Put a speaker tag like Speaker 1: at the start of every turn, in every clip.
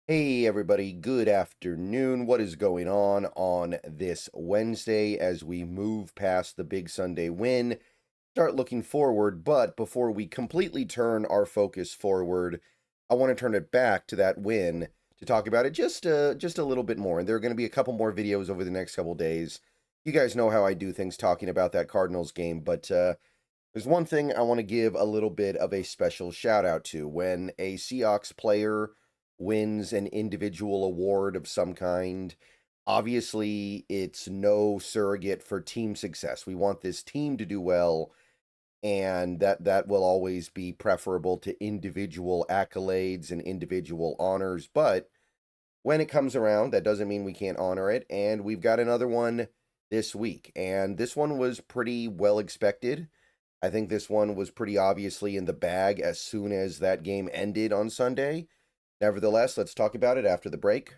Speaker 1: Hey everybody, good afternoon. What is going on this Wednesday as we move past the big Sunday win, start looking forward, but before we completely turn our focus forward, I want to turn it back to that win to talk about it just a little bit more. And there are going to be a couple more videos over the next couple days. You guys know how I do things talking about that Cardinals game, but there's one thing I want to give a little bit of a special shout out to. When a Seahawks player wins an individual award of some kind, obviously it's no surrogate for team success. We want this team to do well, and that will always be preferable to individual accolades and individual honors. But when it comes around, that doesn't mean we can't honor it. And we've got another one this week. And this one was pretty well expected. I think this one was pretty obviously in the bag as soon as that game ended on Sunday. Nevertheless, let's talk about it after the break.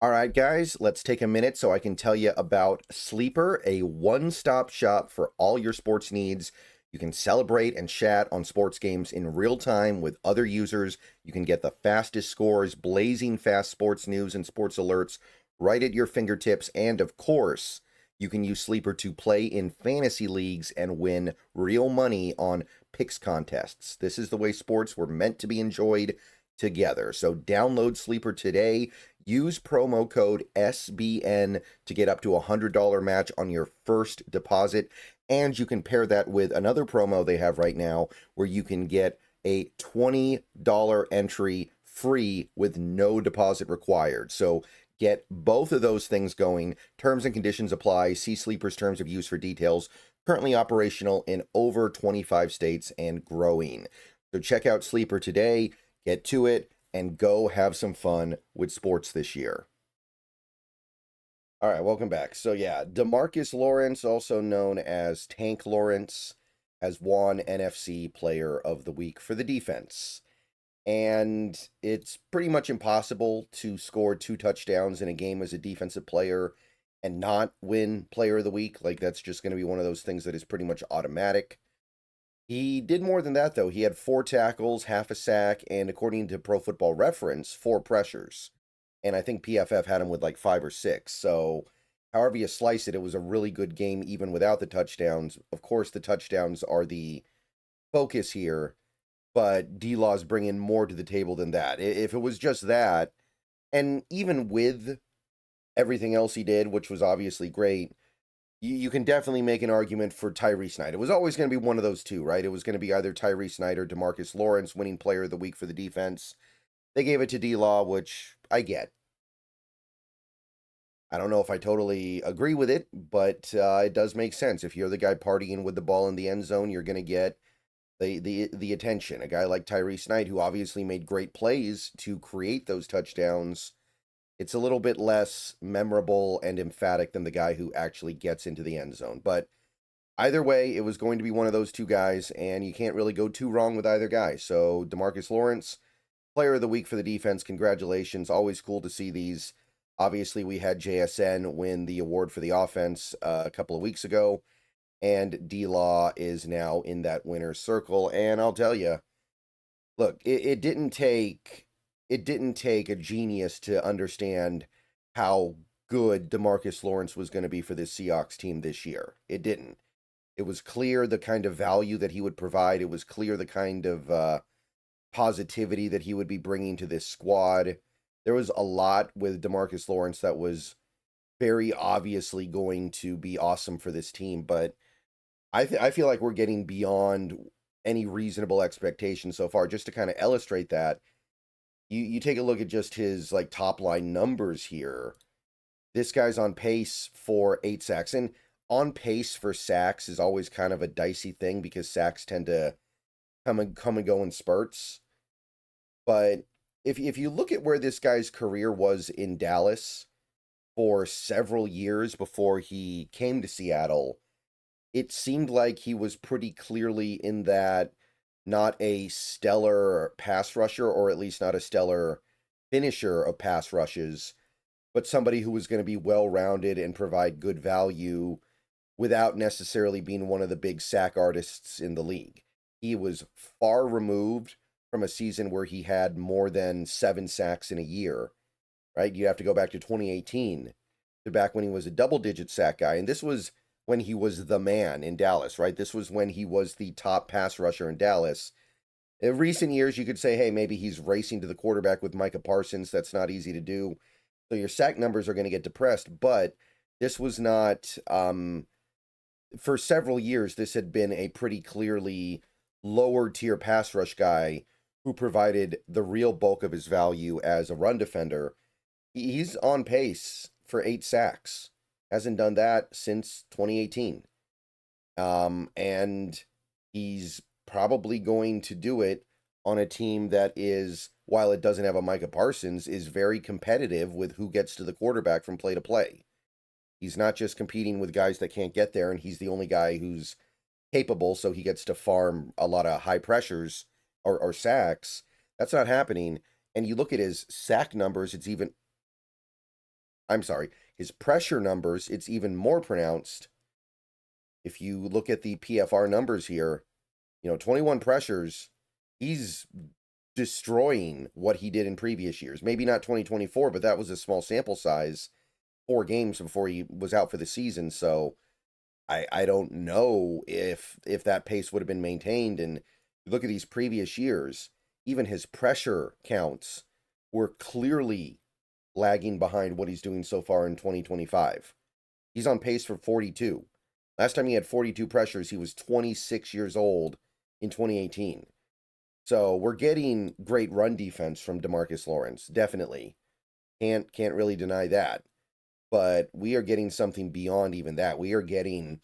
Speaker 1: All right, guys, let's take a minute so I can tell you about Sleeper, a one-stop shop for all your sports needs. You can celebrate and chat on sports games in real time with other users. You can get the fastest scores, blazing fast sports news and sports alerts right at your fingertips. And of course, you can use Sleeper to play in fantasy leagues and win real money on picks contests. This is the way sports were meant to be enjoyed together. So download Sleeper today. Use promo code SBN to get up to a $100 match on your first deposit. And you can pair that with another promo they have right now where you can get a $20 entry free with no deposit required. So get both of those things going. Terms and conditions apply. See Sleeper's terms of use for details. Currently operational in over 25 states and growing. So check out Sleeper today. Get to it and go have some fun with sports this year. All right, welcome back. So yeah, DeMarcus Lawrence, also known as Tank Lawrence, has won NFC Player of the Week for the defense. And it's pretty much impossible to score 2 touchdowns in a game as a defensive player and not win Player of the Week. Like, that's just going to be one of those things that is pretty much automatic. He did more than that, though. He had 4 tackles, half a sack, and according to Pro Football Reference, 4 pressures. And I think PFF had him with like 5 or 6. So, however you slice it, it was a really good game even without the touchdowns. Of course, the touchdowns are the focus here, but D-Law's bringing more to the table than that. If it was just that, and even with everything else he did, which was obviously great, you can definitely make an argument for Tyree Snider. It was always going to be one of those two, right? It was going to be either Tyree Snider or DeMarcus Lawrence winning Player of the Week for the defense. They gave it to D-Law, which I get. I don't know if I totally agree with it, but it does make sense. If you're the guy partying with the ball in the end zone, you're going to get the attention. A guy like Tyree Snider, who obviously made great plays to create those touchdowns, it's a little bit less memorable and emphatic than the guy who actually gets into the end zone. But either way, it was going to be one of those two guys, and you can't really go too wrong with either guy. So DeMarcus Lawrence, Player of the Week for the defense, congratulations. Always cool to see these. Obviously, we had JSN win the award for the offense a couple of weeks ago, and D-Law is now in that winner's circle. And I'll tell you, look, it didn't take a genius to understand how good DeMarcus Lawrence was going to be for this Seahawks team this year. It didn't. It was clear the kind of value that he would provide. It was clear the kind of positivity that he would be bringing to this squad. There was a lot with DeMarcus Lawrence that was very obviously going to be awesome for this team, but I feel like we're getting beyond any reasonable expectation so far. Just to kind of illustrate that, you take a look at just his like top line numbers here. This guy's on pace for 8 sacks, and on pace for sacks is always kind of a dicey thing because sacks tend to come and go in spurts. But if you look at where this guy's career was in Dallas for several years before he came to Seattle, it seemed like he was pretty clearly in that not a stellar pass rusher, or at least not a stellar finisher of pass rushes, but somebody who was going to be well-rounded and provide good value without necessarily being one of the big sack artists in the league. He was far removed from a season where he had more than 7 sacks in a year. right? You have to go back to 2018, to back when he was a double-digit sack guy. And this was when he was the man in Dallas, right? This was when he was the top pass rusher in Dallas. In recent years, you could say, hey, maybe he's racing to the quarterback with Micah Parsons. That's not easy to do. So your sack numbers are going to get depressed. But this was not, for several years, this had been a pretty clearly lower tier pass rush guy who provided the real bulk of his value as a run defender. He's on pace for 8 sacks. Hasn't done that since 2018. And he's probably going to do it on a team that is, while it doesn't have a Micah Parsons, is very competitive with who gets to the quarterback from play to play. He's not just competing with guys that can't get there, and he's the only guy who's capable, so he gets to farm a lot of high pressures or sacks. That's not happening. And you look at his sack numbers, his pressure numbers, it's even more pronounced. If you look at the PFR numbers here, 21 pressures, he's destroying what he did in previous years. Maybe not 2024, but that was a small sample size, 4 games before he was out for the season. So I don't know if that pace would have been maintained. And you look at these previous years, even his pressure counts were clearly lagging behind what he's doing so far in 2025. He's on pace for 42. Last time he had 42 pressures, he was 26 years old in 2018. So we're getting great run defense from DeMarcus Lawrence, definitely. Can't really deny that. But we are getting something beyond even that. We are getting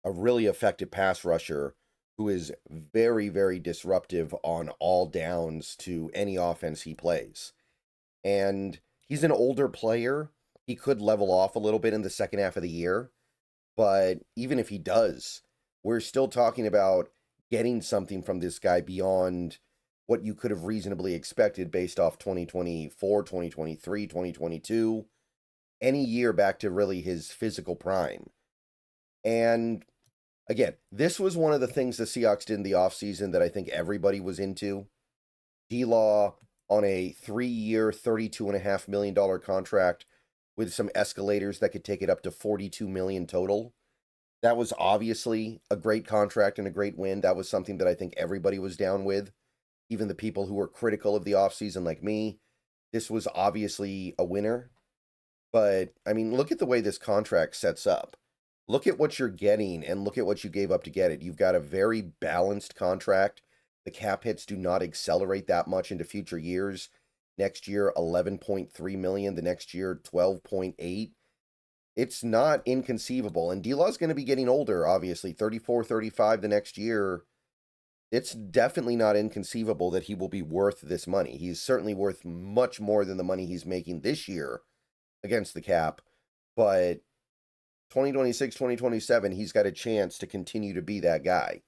Speaker 1: a really effective pass rusher who is very, very disruptive on all downs to any offense he plays. And he's an older player. He could level off a little bit in the second half of the year. But even if he does, we're still talking about getting something from this guy beyond what you could have reasonably expected based off 2024, 2023, 2022, any year back to really his physical prime. And again, this was one of the things the Seahawks did in the offseason that I think everybody was into. D-Law on a 3-year, $32.5 million contract with some escalators that could take it up to $42 million total. That was obviously a great contract and a great win. That was something that I think everybody was down with, even the people who were critical of the offseason like me. This was obviously a winner. But, I mean, look at the way this contract sets up. Look at what you're getting and look at what you gave up to get it. You've got a very balanced contract. The cap hits do not accelerate that much into future years. Next year, $11.3 million. The next year, $12.8. It's not inconceivable. And D-Law's going to be getting older, obviously. 34, 35 the next year. It's definitely not inconceivable that he will be worth this money. He's certainly worth much more than the money he's making this year against the cap. But 2026, 2027, he's got a chance to continue to be that guy.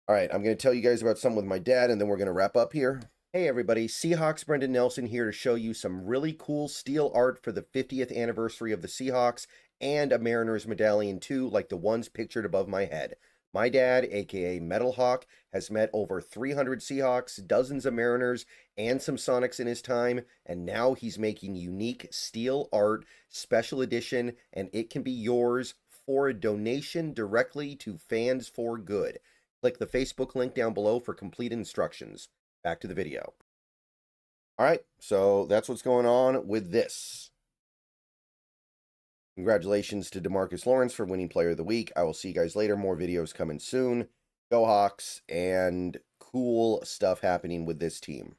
Speaker 1: All right, I'm going to tell you guys about something with my dad, and then we're going to wrap up here. Hey everybody, Seahawks Brendan Nelson here to show you some really cool steel art for the 50th anniversary of the Seahawks and a Mariners medallion too, like the ones pictured above my head. My dad, aka Metal Hawk, has met over 300 Seahawks, dozens of Mariners, and some Sonics in his time, and now he's making unique steel art, special edition, and it can be yours for a donation directly to Fans for Good. Click the Facebook link down below for complete instructions. Back to the video. All right, so that's what's going on with this. Congratulations to DeMarcus Lawrence for winning Player of the Week. I will see you guys later. More videos coming soon. Go Hawks, and cool stuff happening with this team.